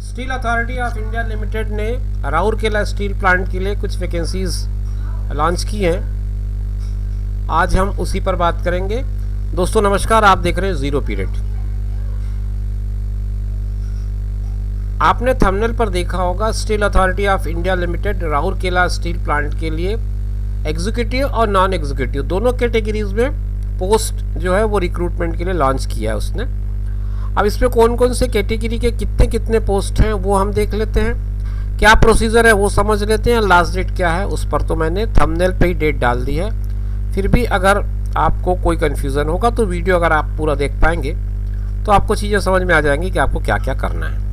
Steel authority of India limited ने Rourkela steel plant के लिए कुछ वैकेंसीज लॉन्च की हैं। आज हम उसी पर बात करेंगे। दोस्तों नमस्कार, आप देख रहे हैं जीरो पीरियड। आपने थंबनेल पर देखा होगा steel authority of India limited Rourkela steel plant के लिए एग्जीक्यूटिव और नॉन एग्जीक्यूटिव दोनों कैटेगरीज में पोस्ट जो है वो रिक्रूटमेंट के लिए लॉन्च किया है उसने। अब इसमें कौन कौन से कैटेगरी के कितने कितने पोस्ट हैं वो हम देख लेते हैं। क्या प्रोसीजर है वो समझ लेते हैं। लास्ट डेट क्या है उस पर तो मैंने थंबनेल पे ही डेट डाल दी है। फिर भी अगर आपको कोई कन्फ्यूज़न होगा तो वीडियो अगर आप पूरा देख पाएंगे तो आपको चीज़ें समझ में आ जाएंगी कि आपको क्या क्या करना है।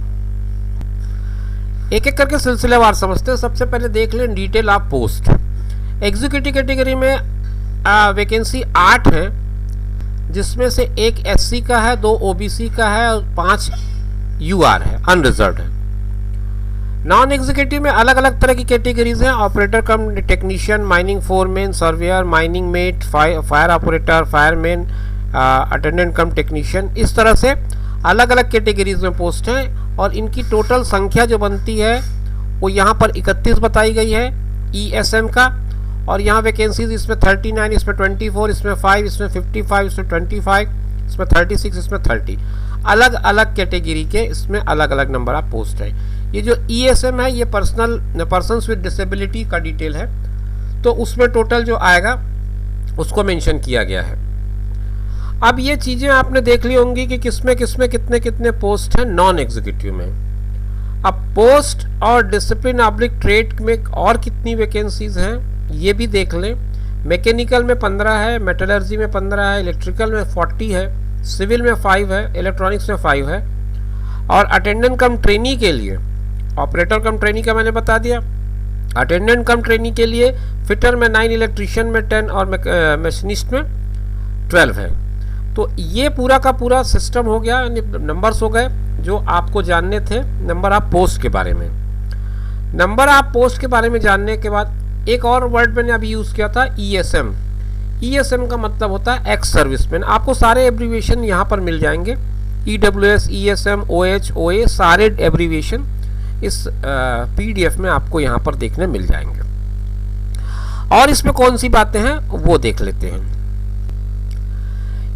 एक एक करके सिलसिलेवार समझते हैं। सबसे पहले देख लें detail of post. Executive category में वैकेंसी 8 है, जिसमें से एक एससी का है, 2 ओबीसी का है और 5 यूआर है, अनरिजर्व्ड है। नॉन एग्जीक्यूटिव में अलग अलग तरह की कैटेगरीज हैं। ऑपरेटर कम technician, mining foreman, surveyor, mining met, fire operator, fireman, attendant कम टेक्नीशियन, इस तरह से अलग अलग कैटेगरीज में पोस्ट हैं। और इनकी टोटल संख्या जो बनती है वो यहाँ पर 31 बताई गई है ईएसएम का। और यहाँ वैकेंसीज इसमें 39, इसमें 24, इसमें 5, इसमें 55, इसमें 25, इसमें 36, इसमें 30। अलग अलग कैटेगरी के इसमें अलग अलग नंबर ऑफ पोस्ट है। ये जो ईएसएम है ये पर्सन्स विद डिसेबिलिटी का डिटेल है, तो उसमें टोटल जो आएगा उसको मेंशन किया गया है। अब ये चीज़ें आपने देख ली होंगी कि किसमें किसमें कितने कितने पोस्ट हैं नॉन एग्जीक्यूटिव में। अब पोस्ट और डिसिप्लिन ऑब्लिक ट्रेड में और कितनी वैकेंसीज हैं ये भी देख लें। मैकेनिकल में 15 है, मेटलर्जी में 15 है, इलेक्ट्रिकल में 40 है, सिविल में 5 है, इलेक्ट्रॉनिक्स में 5 है। और अटेंडेंट कम ट्रेनी के लिए, ऑपरेटर कम ट्रेनी का मैंने बता दिया। अटेंडेंट कम ट्रेनी के लिए फिटर में 9, इलेक्ट्रीशियन में 10 और मशीनिस्ट में 12 है। तो ये पूरा का पूरा सिस्टम हो गया, नंबर्स हो गए जो आपको जानने थे नंबर ऑफ पोस्ट के बारे में। नंबर ऑफ पोस्ट के बारे में जानने के बाद एक और वर्ड मैंने अभी यूज़ किया था ईएसएम। ईएसएम का मतलब होता है एक्स सर्विसमैन। आपको सारे एब्रीविएशन यहाँ पर मिल जाएंगे, ईडब्ल्यूएस, ईएसएम, ओएच, ओए, सारे एब्रीविएशन इस पीडीएफ में आपको यहाँ पर देखने मिल जाएंगे। और इसमें कौन सी बातें हैं वो देख लेते हैं।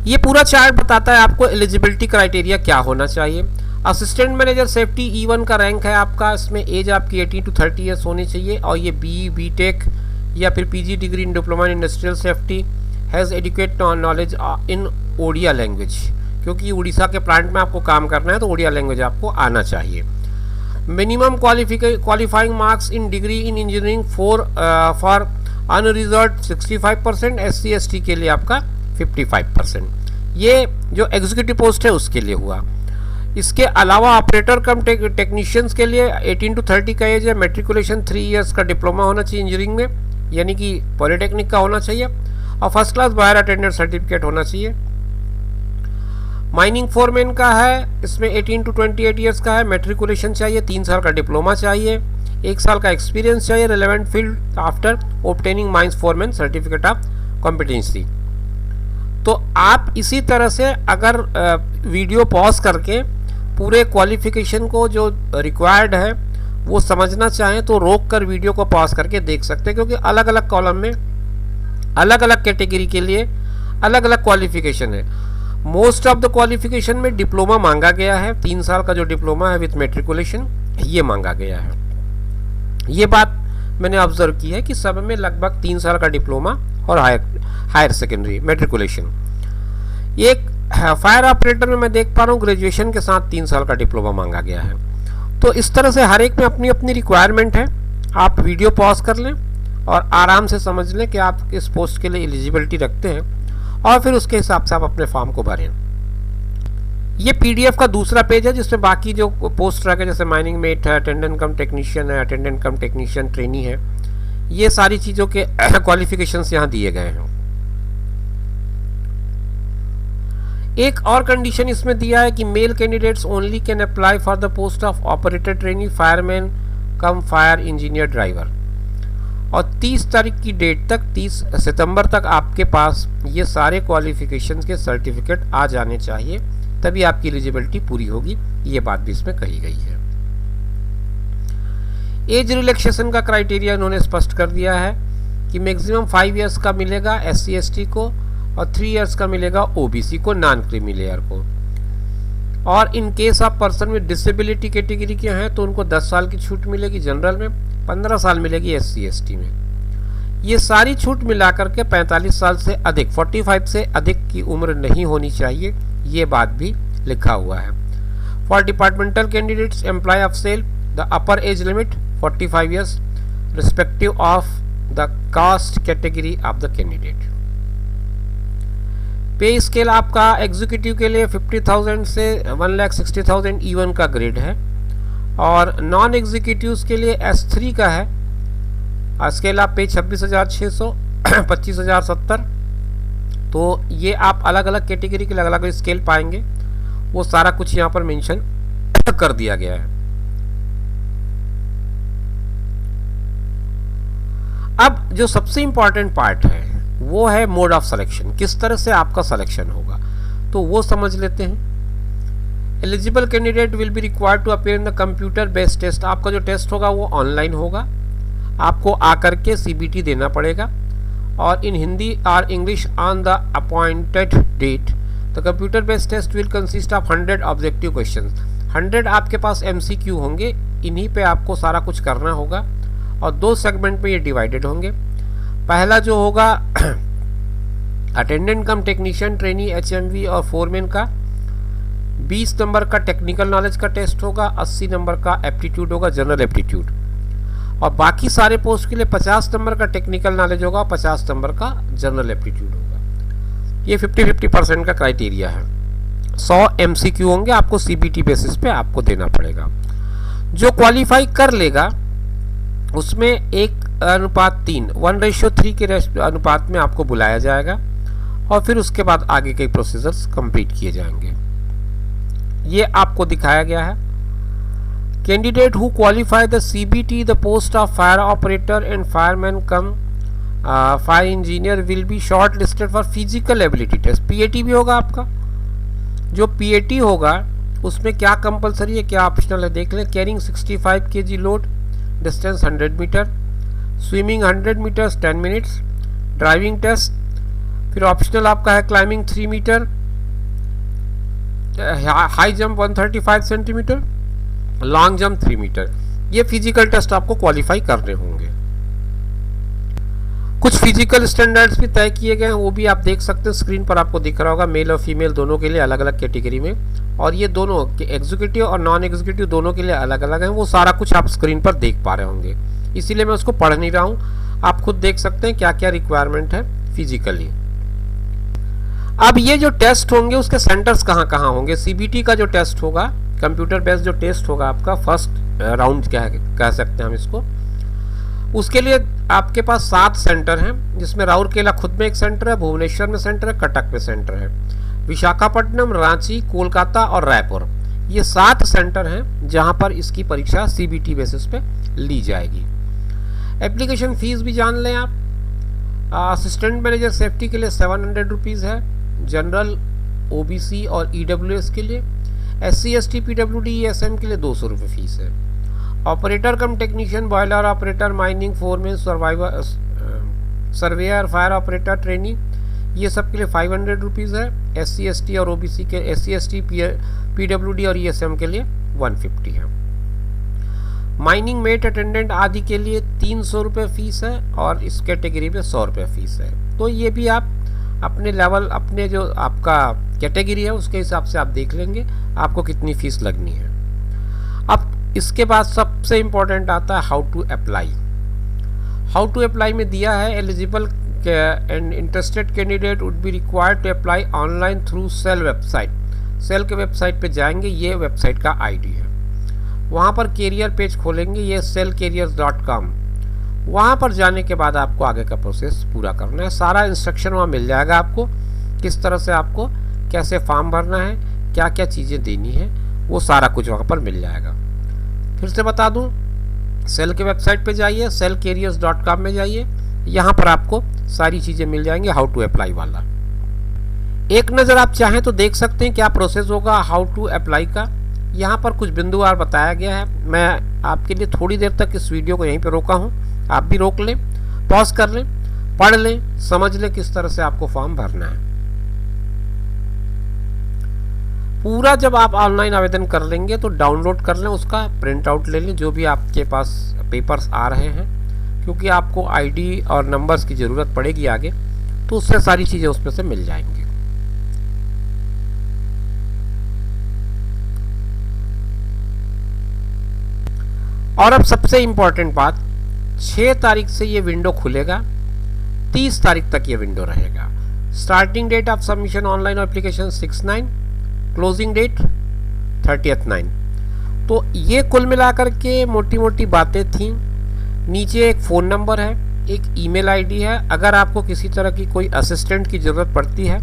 ये पूरा चार्ट बताता है आपको एलिजिबिलिटी क्राइटेरिया क्या होना चाहिए। असिस्टेंट मैनेजर सेफ्टी E1 का रैंक है आपका। इसमें एज आपकी 18 to 30 ईयर्स होनी चाहिए। और ये बीटेक या फिर PG degree in diploma in industrial safety, has adequate knowledge in Odia language, क्योंकि उड़ीसा के प्लांट में आपको काम करना है तो ओडिया लैंग्वेज आपको आना चाहिए। Minimum qualifying marks in degree in engineering for unreserved 65%, SC/ST के लिए आपका 55%। ये जो एग्जीक्यूटिव पोस्ट है उसके लिए हुआ। इसके अलावा ऑपरेटर कम टेक्नीशियंस के लिए 18 to 30 का एज है। मेट्रिकुलेशन 3 इयर्स का डिप्लोमा होना चाहिए इंजीनियरिंग में, यानी कि पॉलिटेक्निक का होना चाहिए। और first class boiler attendant certificate होना चाहिए। माइनिंग फोरमैन का है, इसमें 18 to 28 ईयर्स का है। मेट्रिकुलेशन चाहिए, 3 साल का डिप्लोमा चाहिए, 1 साल का एक्सपीरियंस चाहिए relevant field after obtaining mines foreman certificate of competency. तो आप इसी तरह से अगर वीडियो पॉज करके पूरे क्वालिफिकेशन को जो रिक्वायर्ड है वो समझना चाहें तो रोक कर वीडियो को पॉज करके देख सकते हैं, क्योंकि अलग अलग कॉलम में अलग अलग कैटेगरी के लिए अलग अलग क्वालिफिकेशन है। मोस्ट ऑफ द क्वालिफिकेशन में डिप्लोमा मांगा गया है। 3 साल का जो डिप्लोमा है विथ मेट्रिकुलेशन ये मांगा गया है। ये बात मैंने ऑब्जर्व की है कि सब में लगभग 3 साल का डिप्लोमा और हायर सेकेंडरी मेट्रिकुलेशन। एक फायर ऑपरेटर में मैं देख पा रहा हूँ ग्रेजुएशन के साथ 3 साल का डिप्लोमा मांगा गया है। तो इस तरह से हर एक में अपनी अपनी रिक्वायरमेंट है। आप वीडियो पॉज कर लें और आराम से समझ लें कि आप किस पोस्ट के लिए एलिजिबिलिटी रखते हैं और फिर उसके हिसाब से आप अपने फॉर्म को भरें। ये पीडीएफ का दूसरा पेज है जिसमें बाकी जो पोस्ट रखे जैसे माइनिंग मेट है, अटेंडेंट कम टेक्नीशियन है, अटेंडेंट कम टेक्नीशियन ट्रेनी है, ये सारी चीज़ों के क्वालिफिकेशंस यहाँ दिए गए हैं। एक और कंडीशन इसमें दिया है कि male candidates only can apply for the post of operator trainee, fireman cum fire engineer driver. और 30 तारीख की डेट तक, 30 सितंबर तक आपके पास ये सारे क्वालिफिकेशंस के सर्टिफिकेट आ जाने चाहिए, तभी आपकी एलिजिबिलिटी पूरी होगी। ये बात भी इसमें कही गई है। एज रिलैक्सेशन का क्राइटेरिया इन्होंने स्पष्ट कर दिया है कि मैक्सिमम 5 इयर्स का मिलेगा SC ST को और 3 इयर्स का मिलेगा OBC को, नॉन क्रीमी लेयर को। और इन केस ऑफ पर्सन में डिसेबिलिटी कैटेगरी के हैं तो उनको 10 साल की छूट मिलेगी जनरल में, 15 साल मिलेगी SC ST में। ये सारी छूट मिलाकर के 45 साल से अधिक, 45 से अधिक की उम्र नहीं होनी चाहिए, ये बात भी लिखा हुआ है। For departmental candidates employ of SAIL the upper age limit 45 years respective of the caste category of the candidate. Pay scale आपका एग्जीक्यूटिव के लिए 50,000 से 1,60,000 E1 का ग्रेड है और नॉन एग्जीक्यूटिव्स के लिए S3 का है। स्केल आप पे 26,600 25,070। तो ये आप अलग अलग कैटेगरी के अलग अलग स्केल पाएंगे, वो सारा कुछ यहाँ पर मेंशन कर दिया गया है। अब जो सबसे इंपॉर्टेंट पार्ट है वो है मोड ऑफ सिलेक्शन, किस तरह से आपका सिलेक्शन होगा, तो वो समझ लेते हैं। Eligible candidate will be required to appear in the computer based test. आपका जो टेस्ट होगा वो ऑनलाइन होगा, आपको आकर के CBT देना पड़ेगा और इन हिंदी और English on the appointed date. The computer based test will consist of 100 objective questions. 100 आपके पास MCQ होंगे, इन्हीं पे आपको सारा कुछ करना होगा और 2 सेगमेंट में ये डिवाइडेड होंगे। पहला जो होगा अटेंडेंट कम टेक्नीशियन ट्रेनी HMV और फोरमैन का 20 नंबर का टेक्निकल नॉलेज का टेस्ट होगा, 80 नंबर का एप्टीट्यूड होगा, जनरल एप्टीट्यूड। और बाकी सारे पोस्ट के लिए 50 नंबर का टेक्निकल नॉलेज होगा, 50 नंबर का जनरल एप्टीट्यूड होगा। ये 50-50% का क्राइटेरिया है। 100 MCQ होंगे, आपको CBT बेसिस पे आपको देना पड़ेगा। जो क्वालिफाई कर लेगा उसमें 1:3 1:3 के अनुपात में आपको बुलाया जाएगा और फिर उसके बाद आगे के प्रोसीजर्स कंप्लीट किए जाएंगे। ये आपको दिखाया गया है। Candidate who qualify the CBT the post of fire operator and fireman cum fire engineer will be shortlisted for physical ability test. PAT भी होगा आपका। जो PAT होगा उसमें क्या कंपलसरी है क्या ऑप्शनल है देख लें। Carrying 65 kg load, distance 100 metre, swimming 100 metres 10 minutes, driving test. फिर ऑप्शनल आपका है climbing 3 metre, high jump 135 centimetre, long jump 3 metre. ये फिजिकल टेस्ट आपको क्वालिफाई करने होंगे। कुछ फिजिकल स्टैंडर्ड्स भी तय किए गए हैं, वो भी आप देख सकते हैं, स्क्रीन पर आपको दिख रहा होगा। मेल और फीमेल दोनों के लिए अलग अलग कैटेगरी में, और ये दोनों एग्जीक्यूटिव और नॉन एग्जीक्यूटिव दोनों के लिए अलग अलग हैं। वो सारा कुछ आप स्क्रीन पर देख पा रहे होंगे, इसीलिए मैं उसको पढ़ नहीं रहा हूँ। आप खुद देख सकते हैं क्या क्या रिक्वायरमेंट है फिजिकली। अब ये जो टेस्ट होंगे उसके सेंटर्स कहाँ कहाँ होंगे। CBT का जो टेस्ट होगा, कंप्यूटर बेस्ड जो टेस्ट होगा आपका, फर्स्ट राउंड कह सकते हैं हम इसको, उसके लिए आपके पास 7 सेंटर हैं, जिसमें राउरकेला खुद में एक सेंटर है, भुवनेश्वर में सेंटर है, कटक में सेंटर है, विशाखापट्टनम, रांची, कोलकाता और रायपुर। ये 7 सेंटर हैं जहां पर इसकी परीक्षा CBT बेसिस पे ली जाएगी। एप्लीकेशन फीस भी जान लें आप। असिस्टेंट मैनेजर सेफ्टी के लिए 700 रुपीज़ है, जनरल OBC और EWS के लिए, SC ST PWD ESM के लिए 200 रुपये फीस है। ऑपरेटर कम technician, boiler operator, mining foreman, survivor, surveyor, fire operator trainee, ये सब के लिए 500 रुपीज़ है। SC ST और OBC के SC ST PWD और ESM के लिए 150 है। माइनिंग मेट अटेंडेंट आदि के लिए 300 रुपये फीस है और इस कैटेगरी में 100 रुपये फीस है। तो ये भी आप अपने लेवल, अपने जो आपका कैटेगरी है उसके हिसाब से आप देख लेंगे आपको कितनी फीस लगनी है। अब इसके बाद सबसे इम्पोर्टेंट आता है how to apply. How to apply में दिया है eligible and interested candidate would be required to apply online through SAIL website. SAIL के वेबसाइट पे जाएंगे, ये वेबसाइट का ID है। वहाँ पर कैरियर पेज खोलेंगे, ये cellcareers.com। वहाँ पर जाने के बाद आपको आगे का प्रोसेस पूरा करना है। सारा इंस्ट्रक्शन वहाँ मिल जाएगा आपको, किस तरह से आपको कैसे फॉर्म भरना है, क्या क्या चीज़ें देनी है, वो सारा कुछ वहाँ पर मिल जाएगा। फिर से बता दूँ, सेल के वेबसाइट पे जाइए, cellcareers.com में जाइए, यहाँ पर आपको सारी चीज़ें मिल जाएंगी हाउ टू अप्लाई वाला। एक नज़र आप चाहें तो देख सकते हैं क्या प्रोसेस होगा हाउ टू अप्लाई का। यहाँ पर कुछ बिंदुवार बताया गया है। मैं आपके लिए थोड़ी देर तक इस वीडियो को यहीं पर रोका हूँ, आप भी रोक लें, पॉज कर लें, पढ़ लें, समझ लें किस तरह से आपको फॉर्म भरना है। पूरा जब आप ऑनलाइन आवेदन कर लेंगे तो डाउनलोड कर लें, उसका प्रिंट आउट ले लें जो भी आपके पास पेपर्स आ रहे हैं, क्योंकि आपको आईडी और नंबर्स की ज़रूरत पड़ेगी आगे, तो उससे सारी चीज़ें उसमें से मिल जाएंगी। और अब सबसे इम्पॉर्टेंट बात, 6 तारीख से ये विंडो खुलेगा, 30 तारीख तक ये विंडो रहेगा। Starting date of submission online application 6/9, closing date 30/9। तो ये कुल मिलाकर के मोटी मोटी बातें थीं। नीचे एक फ़ोन नंबर है, एक ईमेल आईडी है। अगर आपको किसी तरह की कोई असिस्टेंट की ज़रूरत पड़ती है,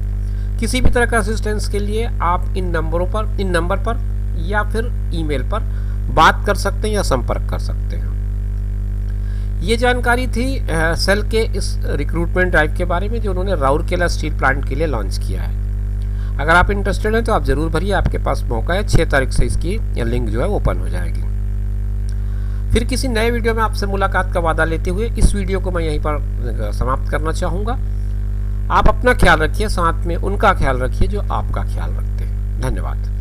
किसी भी तरह का असिस्टेंस के लिए आप इन नंबर पर या फिर ईमेल पर बात कर सकते हैं या संपर्क कर सकते हैं। ये जानकारी थी सेल के इस रिक्रूटमेंट ड्राइव के बारे में जो उन्होंने राउरकेला स्टील प्लांट के लिए लॉन्च किया है। अगर आप इंटरेस्टेड हैं तो आप ज़रूर भरिए, आपके पास मौका है। 6 तारीख से इसकी लिंक जो है ओपन हो जाएगी। फिर किसी नए वीडियो में आपसे मुलाकात का वादा लेते हुए इस वीडियो को मैं यहीं पर समाप्त करना चाहूँगा। आप अपना ख्याल रखिए, साथ में उनका ख्याल रखिए जो आपका ख्याल रखते हैं। धन्यवाद।